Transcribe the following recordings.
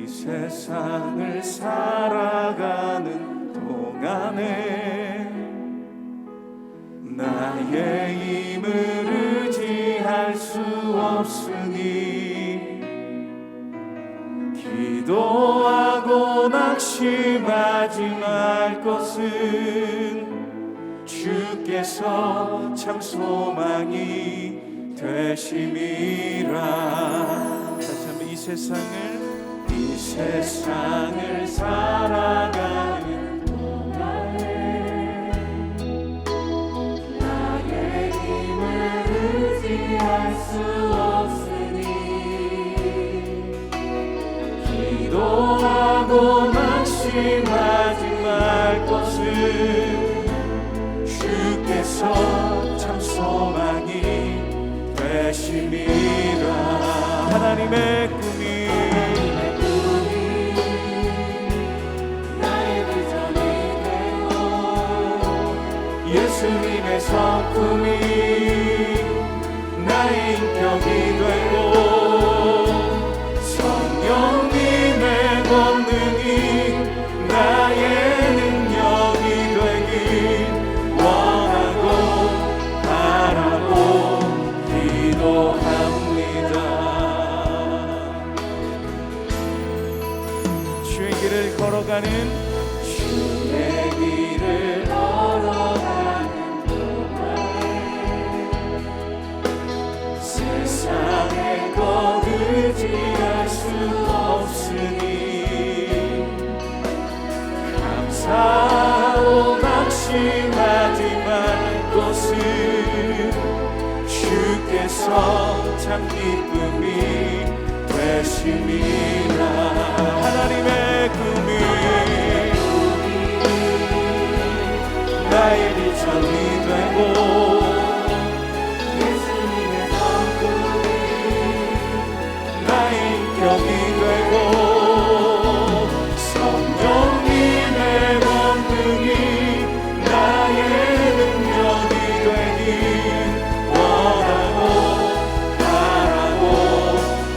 이 세상을 살아가는 동안에 나의 힘을 의지할 수 없으니 기도하고 낙심하지 말 것은 주께서 참 소망이 되심이라. 다시 한번 이 세상을 살아가는 동안에 나의 힘을 의지할 수 없으니 기도하고 낙심하지 말 것은 주께서 참 소망이 되심이라. 하나님의 꿈이 나의 비전이 되고 예수님의 성품이 나의 인격이 되고 성령님의 권능이 나의 능력이 되길 원하고 바라고 기도합니다. 주의 길을 걸어가는 동안에 세상의 것 의지할 수 없으니 감사하고 낙심하지 말 것은 주께서 참 기쁨이 되심이라. 하나님의 꿈이 나의 비전이 되고 예수님의 성품이 나의 인격이 되고 성령님의 권능이 나의 능력이 되길 원하고 바라고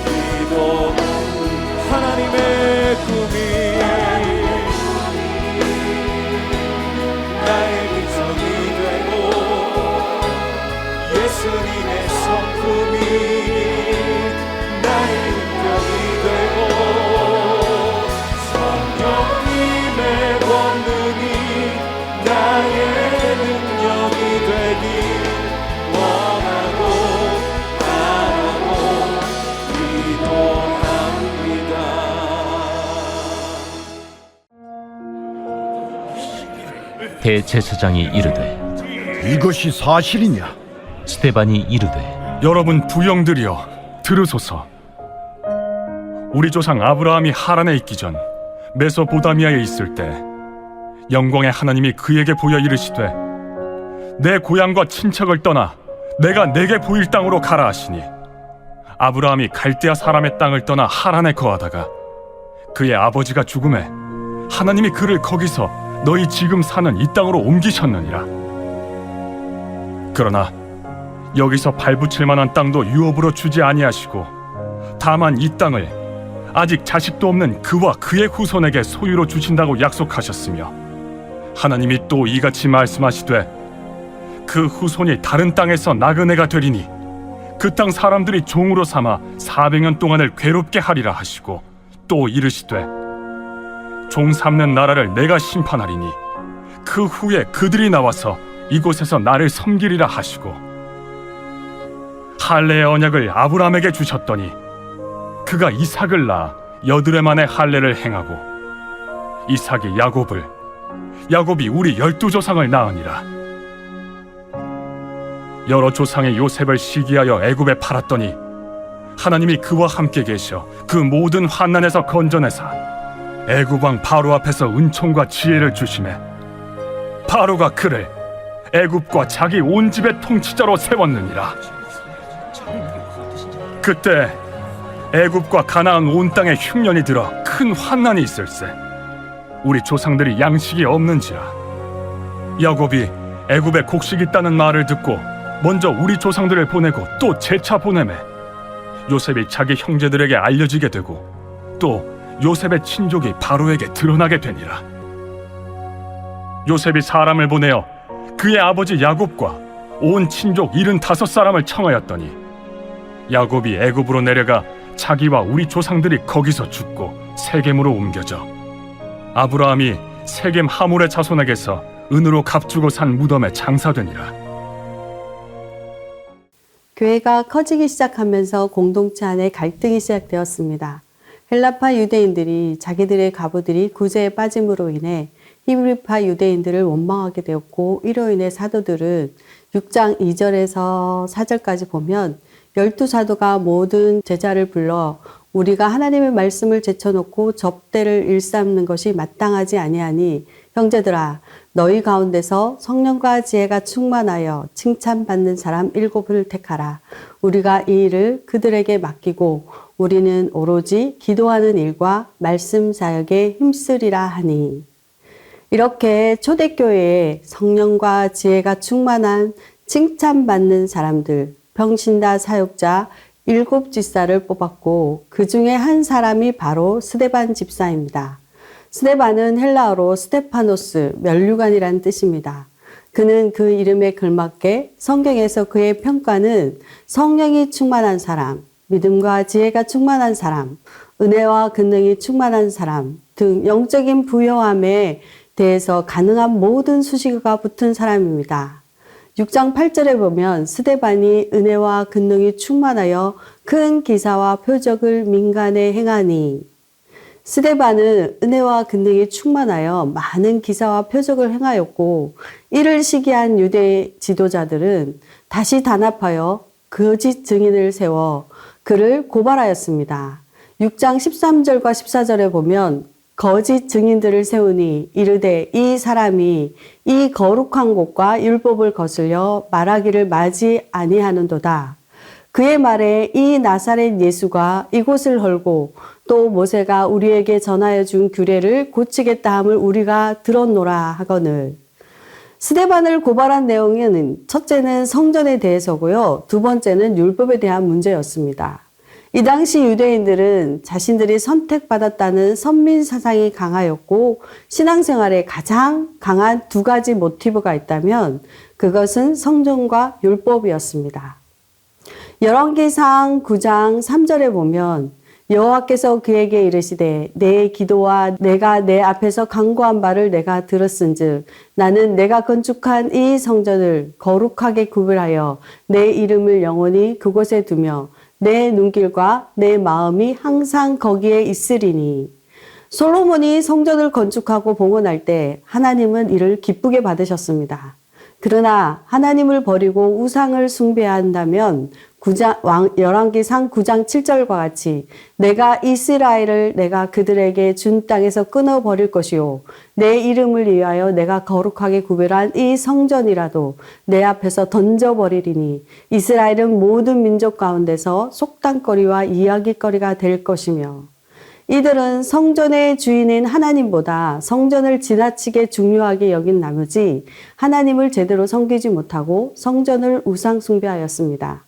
기도합니다. 하나님의 꿈이 나의 비전이 되고 예수님의 성품이 나의 인격이 되고 성령님의 권능이 나의 능력이 되길 원하고 바라고 기도합니다. 대제사장이 이르되 이것이 사실이냐? 스데반이 이르되 여러분 부영들이여 들으소서. 우리 조상 아브라함이 하란에 있기 전 메소보다미아에 있을 때 영광의 하나님이 그에게 보여 이르시되 내 고향과 친척을 떠나 내가 내게 보일 땅으로 가라 하시니 아브라함이 갈대아 사람의 땅을 떠나 하란에 거하다가 그의 아버지가 죽음에 하나님이 그를 거기서 너희 지금 사는 이 땅으로 옮기셨느니라. 그러나 여기서 발붙일 만한 땅도 유업으로 주지 아니하시고 다만 이 땅을 아직 자식도 없는 그와 그의 후손에게 소유로 주신다고 약속하셨으며 하나님이 또 이같이 말씀하시되 그 후손이 다른 땅에서 나그네가 되리니 그 땅 사람들이 종으로 삼아 400년 동안을 괴롭게 하리라 하시고 또 이르시되 종 삼는 나라를 내가 심판하리니 그 후에 그들이 나와서 이곳에서 나를 섬기리라 하시고 할례의 언약을 아브라함에게 주셨더니 그가 이삭을 낳아 여드레 만에 할례를 행하고 이삭이 야곱을 야곱이 우리 12조상을 낳으니라. 여러 조상의 요셉을 시기하여 애굽에 팔았더니 하나님이 그와 함께 계셔 그 모든 환난에서 건져내사 애굽 왕 바로 앞에서 은총과 지혜를 주시매 바로가 그를 애굽과 자기 온 집의 통치자로 세웠느니라. 그때 애굽과 가나안 온 땅에 흉년이 들어 큰 환난이 있을세 우리 조상들이 양식이 없는지라. 야곱이 애굽에 곡식 있다는 말을 듣고 먼저 우리 조상들을 보내고 또 재차 보내매 요셉이 자기 형제들에게 알려지게 되고 또 요셉의 친족이 바로에게 드러나게 되니라. 요셉이 사람을 보내어 그의 아버지 야곱과 온 친족 75사람을 청하였더니 야곱이 애굽으로 내려가 자기와 우리 조상들이 거기서 죽고 세겜으로 옮겨져 아브라함이 세겜 하몰의 자손에게서 은으로 값주고 산 무덤에 장사되니라. 교회가 커지기 시작하면서 공동체 안에 갈등이 시작되었습니다. 헬라파 유대인들이 자기들의 과부들이 구제에 빠짐으로 인해 히브리파 유대인들을 원망하게 되었고, 이로 인해 사도들은 6장 2절에서 4절까지 보면 12사도가 모든 제자를 불러 우리가 하나님의 말씀을 제쳐놓고 접대를 일삼는 것이 마땅하지 아니하니 형제들아 너희 가운데서 성령과 지혜가 충만하여 칭찬받는 사람 7을 택하라. 우리가 이 일을 그들에게 맡기고 우리는 오로지 기도하는 일과 말씀 사역에 힘쓰리라 하니. 이렇게 초대교회에 성령과 지혜가 충만한 칭찬받는 사람들, 평신다 사역자 7 집사를 뽑았고 그 중에 한 사람이 바로 스데반 집사입니다. 스데반은 헬라어로 스테파노스, 면류관이라는 뜻입니다. 그는 그 이름에 걸맞게 성경에서 그의 평가는 성령이 충만한 사람, 믿음과 지혜가 충만한 사람, 은혜와 권능이 충만한 사람 등 영적인 부요함에 대해서 가능한 모든 수식어가 붙은 사람입니다. 6장 8절에 보면 스데반이 은혜와 권능이 충만하여 큰 기사와 표적을 민간에 행하니, 스데반은 은혜와 권능이 충만하여 많은 기사와 표적을 행하였고, 이를 시기한 유대 지도자들은 다시 단합하여 거짓 증인을 세워 그를 고발하였습니다. 6장 13절과 14절에 보면 거짓 증인들을 세우니 이르되 이 사람이 이 거룩한 곳과 율법을 거슬려 말하기를 마지 아니하는도다. 그의 말에 이 나사렛 예수가 이곳을 헐고 또 모세가 우리에게 전하여 준 규례를 고치겠다 함을 우리가 들었노라 하거늘. 스데반을 고발한 내용은 첫째는 성전에 대해서고요. 두 번째는 율법에 대한 문제였습니다. 이 당시 유대인들은 자신들이 선택받았다는 선민 사상이 강하였고, 신앙생활에 가장 강한 2가지 모티브가 있다면 그것은 성전과 율법이었습니다. 열왕기상 9장 3절에 보면 여호와께서 그에게 이르시되 내 기도와 내가 내 앞에서 간구한 바를 내가 들었은즉 나는 내가 건축한 이 성전을 거룩하게 구별하여 내 이름을 영원히 그곳에 두며 내 눈길과 내 마음이 항상 거기에 있으리니. 솔로몬이 성전을 건축하고 봉헌할 때 하나님은 이를 기쁘게 받으셨습니다. 그러나 하나님을 버리고 우상을 숭배한다면 열왕기상 9장 7절과 같이 내가 이스라엘을 내가 그들에게 준 땅에서 끊어버릴 것이요 내 이름을 위하여 내가 거룩하게 구별한 이 성전이라도 내 앞에서 던져버리리니 이스라엘은 모든 민족 가운데서 속담거리와 이야기거리가 될 것이며, 이들은 성전의 주인인 하나님보다 성전을 지나치게 중요하게 여긴 나머지 하나님을 제대로 섬기지 못하고 성전을 우상 숭배하였습니다.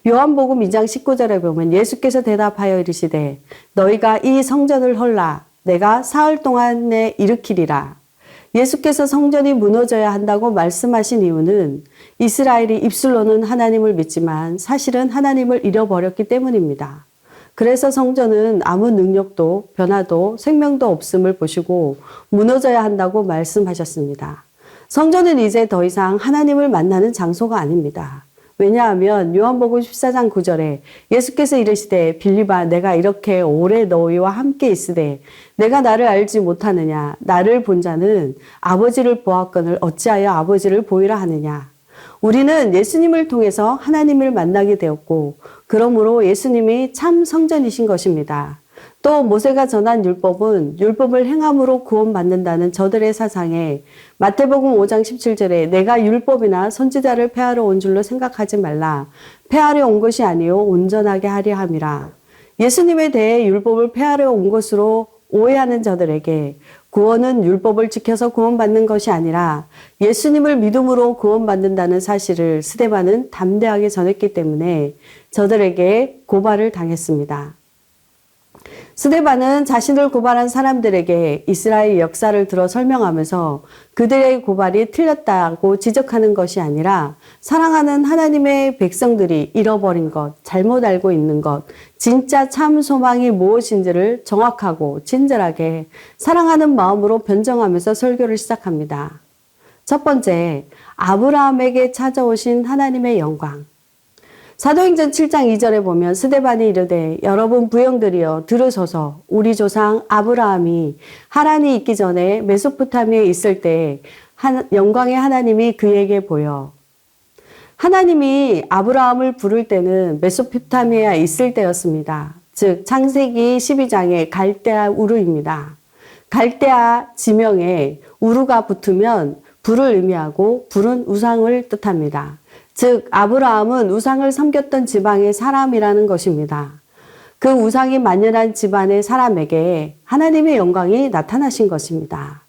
요한복음 2장 19절에 보면 예수께서 대답하여 이르시되 너희가 이 성전을 헐라 내가 사흘 동안에 일으키리라. 예수께서 성전이 무너져야 한다고 말씀하신 이유는 이스라엘이 입술로는 하나님을 믿지만 사실은 하나님을 잃어버렸기 때문입니다. 그래서 성전은 아무 능력도 변화도 생명도 없음을 보시고 무너져야 한다고 말씀하셨습니다. 성전은 이제 더 이상 하나님을 만나는 장소가 아닙니다. 왜냐하면 요한복음 14장 9절에 예수께서 이르시되 빌립아 내가 이렇게 오래 너희와 함께 있으되 내가 나를 알지 못하느냐. 나를 본 자는 아버지를 보았거늘 어찌하여 아버지를 보이라 하느냐. 우리는 예수님을 통해서 하나님을 만나게 되었고 그러므로 예수님이 참 성전이신 것입니다. 또 모세가 전한 율법은 율법을 행함으로 구원받는다는 저들의 사상에 마태복음 5장 17절에 내가 율법이나 선지자를 폐하러 온 줄로 생각하지 말라. 폐하려 온 것이 아니요 온전하게 하려 함이라. 예수님에 대해 율법을 폐하려 온 것으로 오해하는 저들에게 구원은 율법을 지켜서 구원받는 것이 아니라 예수님을 믿음으로 구원받는다는 사실을 스데반은 담대하게 전했기 때문에 저들에게 고발을 당했습니다. 스데반은 자신을 고발한 사람들에게 이스라엘 역사를 들어 설명하면서 그들의 고발이 틀렸다고 지적하는 것이 아니라 사랑하는 하나님의 백성들이 잃어버린 것, 잘못 알고 있는 것, 진짜 참 소망이 무엇인지를 정확하고 친절하게 사랑하는 마음으로 변정하면서 설교를 시작합니다. 첫 번째, 아브라함에게 찾아오신 하나님의 영광. 사도행전 7장 2절에 보면 스데반이 이르되 여러분 부형들이여 들으소서 우리 조상 아브라함이 하란이 있기 전에 메소포타미아에 있을 때 영광의 하나님이 그에게 보여. 하나님이 아브라함을 부를 때는 메소포타미아에 있을 때였습니다. 즉 창세기 12장의 갈대아 우르입니다. 갈대아 지명에 우르가 붙으면 불을 의미하고 불은 우상을 뜻합니다. 즉 아브라함은 우상을 섬겼던 지방의 사람이라는 것입니다. 그 우상이 만연한 집안의 사람에게 하나님의 영광이 나타나신 것입니다.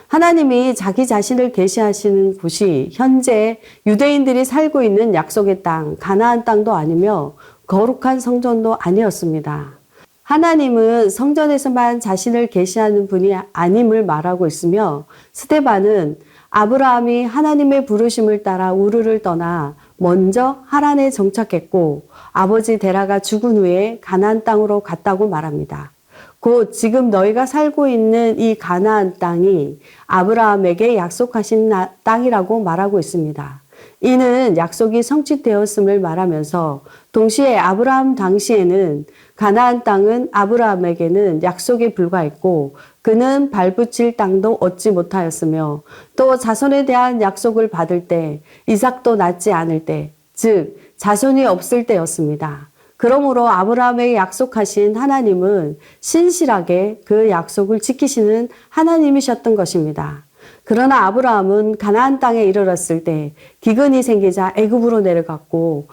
하나님이 자기 자신을 계시하시는 곳이 현재 유대인들이 살고 있는 약속의 땅, 가나안 땅도 아니며 거룩한 성전도 아니었습니다. 하나님은 성전에서만 자신을 계시하는 분이 아님을 말하고 있으며 스데반은 아브라함이 하나님의 부르심을 따라 우르를 떠나 먼저 하란에 정착했고 아버지 데라가 죽은 후에 가나안 땅으로 갔다고 말합니다. 곧 지금 너희가 살고 있는 이 가나안 땅이 아브라함에게 약속하신 땅이라고 말하고 있습니다. 이는 약속이 성취되었음을 말하면서 동시에 아브라함 당시에는 가나안 땅은 아브라함에게는 약속에 불과했고 그는 발붙일 땅도 얻지 못하였으며 또 자손에 대한 약속을 받을 때 이삭도 낳지 않을 때, 즉 자손이 없을 때였습니다. 그러므로 아브라함에게 약속하신 하나님은 신실하게 그 약속을 지키시는 하나님이셨던 것입니다. 그러나 아브라함은 가나안 땅에 이르렀을 때 기근이 생기자 애굽으로 내려갔고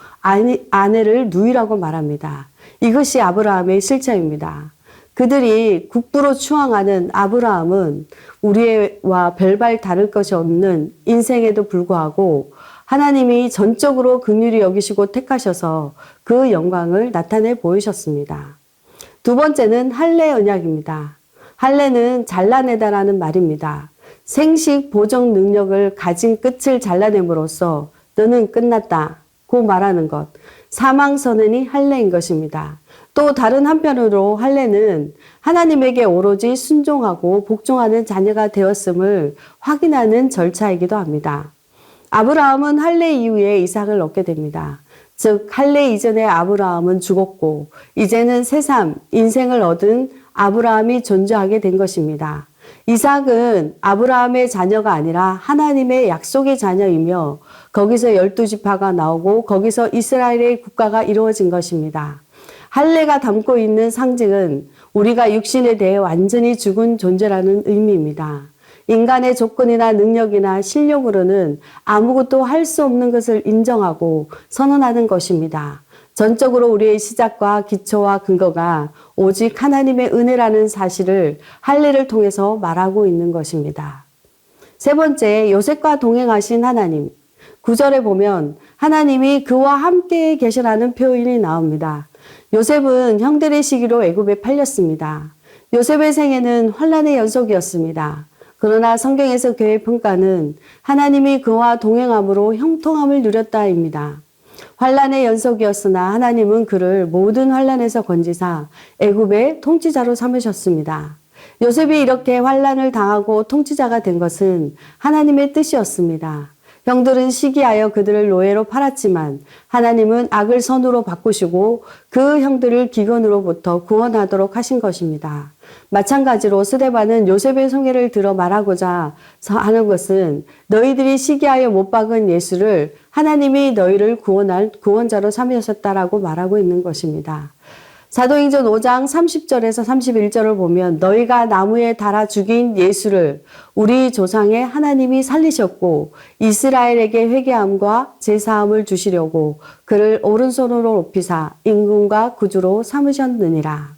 아내를 누이라고 말합니다. 이것이 아브라함의 실체입니다. 그들이 국부로 추앙하는 아브라함은 우리와 별반 다를 것이 없는 인생에도 불구하고 하나님이 전적으로 긍휼히 여기시고 택하셔서 그 영광을 나타내 보이셨습니다. 두 번째는 할례 언약입니다. 할례는 잘라내다라는 말입니다. 생식 보정 능력을 가진 끝을 잘라냄으로써 너는 끝났다고 말하는 것, 사망 선언이 할례인 것입니다. 또 다른 한편으로 할례는 하나님에게 오로지 순종하고 복종하는 자녀가 되었음을 확인하는 절차이기도 합니다. 아브라함은 할례 이후에 이삭을 얻게 됩니다. 즉 할례 이전에 아브라함은 죽었고 이제는 새삼 인생을 얻은 아브라함이 존재하게 된 것입니다. 이삭은 아브라함의 자녀가 아니라 하나님의 약속의 자녀이며 거기서 12지파가 나오고 거기서 이스라엘의 국가가 이루어진 것입니다. 할례가 담고 있는 상징은 우리가 육신에 대해 완전히 죽은 존재라는 의미입니다. 인간의 조건이나 능력이나 실력으로는 아무것도 할 수 없는 것을 인정하고 선언하는 것입니다. 전적으로 우리의 시작과 기초와 근거가 오직 하나님의 은혜라는 사실을 할례를 통해서 말하고 있는 것입니다. 세 번째, 요셉과 동행하신 하나님. 9절에 보면 하나님이 그와 함께 계시라는 표현이 나옵니다. 요셉은 형들의 시기로 애굽에 팔렸습니다. 요셉의 생애는 환난의 연속이었습니다. 그러나 성경에서 그의 평가는 하나님이 그와 동행함으로 형통함을 누렸다입니다. 환난의 연속이었으나 하나님은 그를 모든 환난에서 건지사 애굽의 통치자로 삼으셨습니다. 요셉이 이렇게 환난을 당하고 통치자가 된 것은 하나님의 뜻이었습니다. 형들은 시기하여 그들을 노예로 팔았지만 하나님은 악을 선으로 바꾸시고 그 형들을 기근으로부터 구원하도록 하신 것입니다. 마찬가지로 스데반은 요셉의 송해를 들어 말하고자 하는 것은 너희들이 시기하여 못 박은 예수를 하나님이 너희를 구원할 구원자로 삼으셨다라고 말하고 있는 것입니다. 사도행전 5장 30절에서 31절을 보면 너희가 나무에 달아 죽인 예수를 우리 조상의 하나님이 살리셨고 이스라엘에게 회개함과 제사함을 주시려고 그를 오른손으로 높이사 임금과 구주로 삼으셨느니라.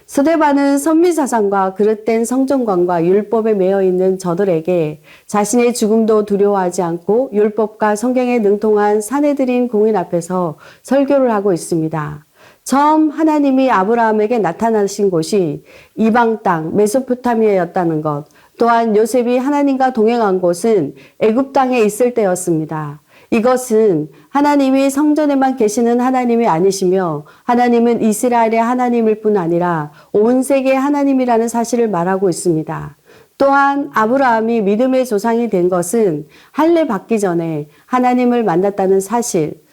스데반은 선미사상과 그릇된 성전관과 율법에 매여 있는 저들에게 자신의 죽음도 두려워하지 않고 율법과 성경에 능통한 사내들인 공인 앞에서 설교를 하고 있습니다. 처음 하나님이 아브라함에게 나타나신 곳이 이방 땅 메소포타미아였다는 것, 또한 요셉이 하나님과 동행한 곳은 애굽 땅에 있을 때였습니다. 이것은 하나님이 성전에만 계시는 하나님이 아니시며 하나님은 이스라엘의 하나님일 뿐 아니라 온 세계의 하나님이라는 사실을 말하고 있습니다. 또한 아브라함이 믿음의 조상이 된 것은 할례 받기 전에 하나님을 만났다는 사실,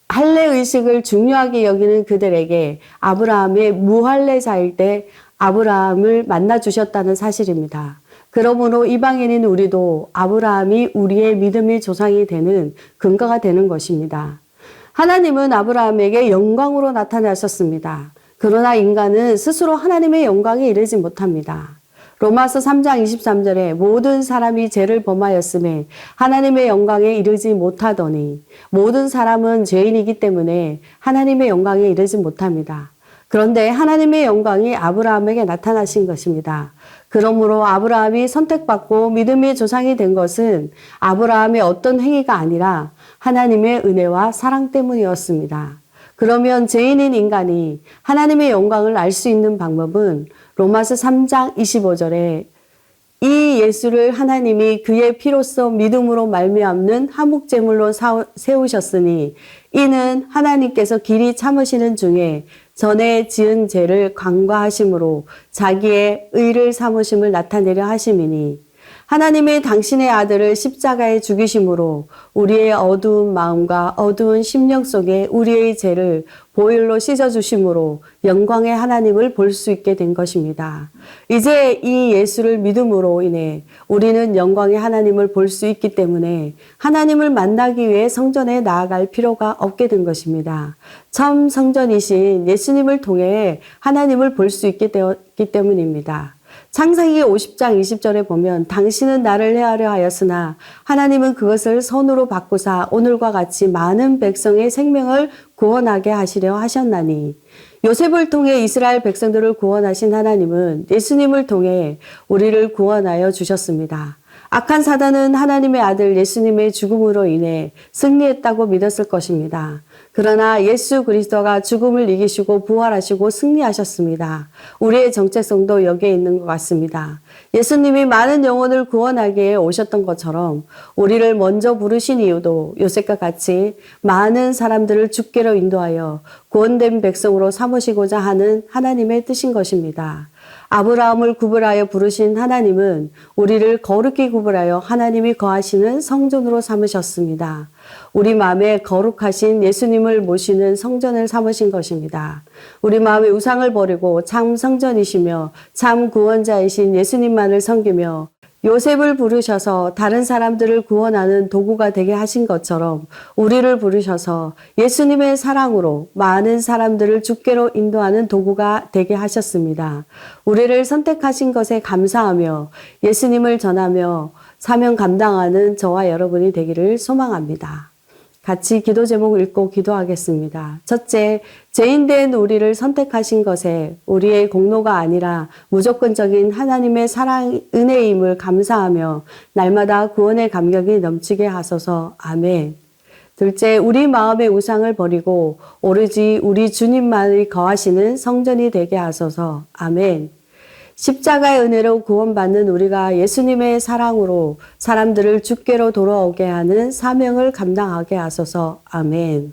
할례 의식을 중요하게 여기는 그들에게 아브라함의 무할례자일 때 아브라함을 만나 주셨다는 사실입니다. 그러므로 이방인인 우리도 아브라함이 우리의 믿음의 조상이 되는 근거가 되는 것입니다. 하나님은 아브라함에게 영광으로 나타나셨습니다. 그러나 인간은 스스로 하나님의 영광에 이르지 못합니다. 로마서 3장 23절에 모든 사람이 죄를 범하였음에 하나님의 영광에 이르지 못하더니 모든 사람은 죄인이기 때문에 하나님의 영광에 이르지 못합니다. 그런데 하나님의 영광이 아브라함에게 나타나신 것입니다. 그러므로 아브라함이 선택받고 믿음의 조상이 된 것은 아브라함의 어떤 행위가 아니라 하나님의 은혜와 사랑 때문이었습니다. 그러면 죄인인 인간이 하나님의 영광을 알 수 있는 방법은 로마서 3장 25절에 이 예수를 하나님이 그의 피로써 믿음으로 말미암는 화목제물로 세우셨으니 이는 하나님께서 길이 참으시는 중에 전에 지은 죄를 간과하심으로 자기의 의를 삼으심을 나타내려 하심이니 하나님이 당신의 아들을 십자가에 죽이심으로 우리의 어두운 마음과 어두운 심령 속에 우리의 죄를 보혈로 씻어주심으로 영광의 하나님을 볼 수 있게 된 것입니다. 이제 이 예수를 믿음으로 인해 우리는 영광의 하나님을 볼 수 있기 때문에 하나님을 만나기 위해 성전에 나아갈 필요가 없게 된 것입니다. 참 성전이신 예수님을 통해 하나님을 볼 수 있게 되었기 때문입니다. 창세기 50장 20절에 보면 당신은 나를 해하려 하였으나 하나님은 그것을 선으로 바꾸사 오늘과 같이 많은 백성의 생명을 구원하게 하시려 하셨나니 요셉을 통해 이스라엘 백성들을 구원하신 하나님은 예수님을 통해 우리를 구원하여 주셨습니다. 악한 사단은 하나님의 아들 예수님의 죽음으로 인해 승리했다고 믿었을 것입니다. 그러나 예수 그리스도가 죽음을 이기시고 부활하시고 승리하셨습니다. 우리의 정체성도 여기에 있는 것 같습니다. 예수님이 많은 영혼을 구원하기에 오셨던 것처럼 우리를 먼저 부르신 이유도 요셉과 같이 많은 사람들을 주께로 인도하여 구원된 백성으로 삼으시고자 하는 하나님의 뜻인 것입니다. 아브라함을 구별하여 부르신 하나님은 우리를 거룩히 구별하여 하나님이 거하시는 성전으로 삼으셨습니다. 우리 마음에 거룩하신 예수님을 모시는 성전을 삼으신 것입니다. 우리 마음의 우상을 버리고 참 성전이시며 참 구원자이신 예수님만을 섬기며 요셉을 부르셔서 다른 사람들을 구원하는 도구가 되게 하신 것처럼 우리를 부르셔서 예수님의 사랑으로 많은 사람들을 주께로 인도하는 도구가 되게 하셨습니다. 우리를 선택하신 것에 감사하며 예수님을 전하며 사명 감당하는 저와 여러분이 되기를 소망합니다. 같이 기도 제목 읽고 기도하겠습니다. 첫째, 죄인된 우리를 선택하신 것에 우리의 공로가 아니라 무조건적인 하나님의 사랑, 은혜임을 감사하며 날마다 구원의 감격이 넘치게 하소서. 아멘. 둘째, 우리 마음의 우상을 버리고 오로지 우리 주님만이 거하시는 성전이 되게 하소서. 아멘. 십자가의 은혜로 구원받는 우리가 예수님의 사랑으로 사람들을 주께로 돌아오게 하는 사명을 감당하게 하소서. 아멘.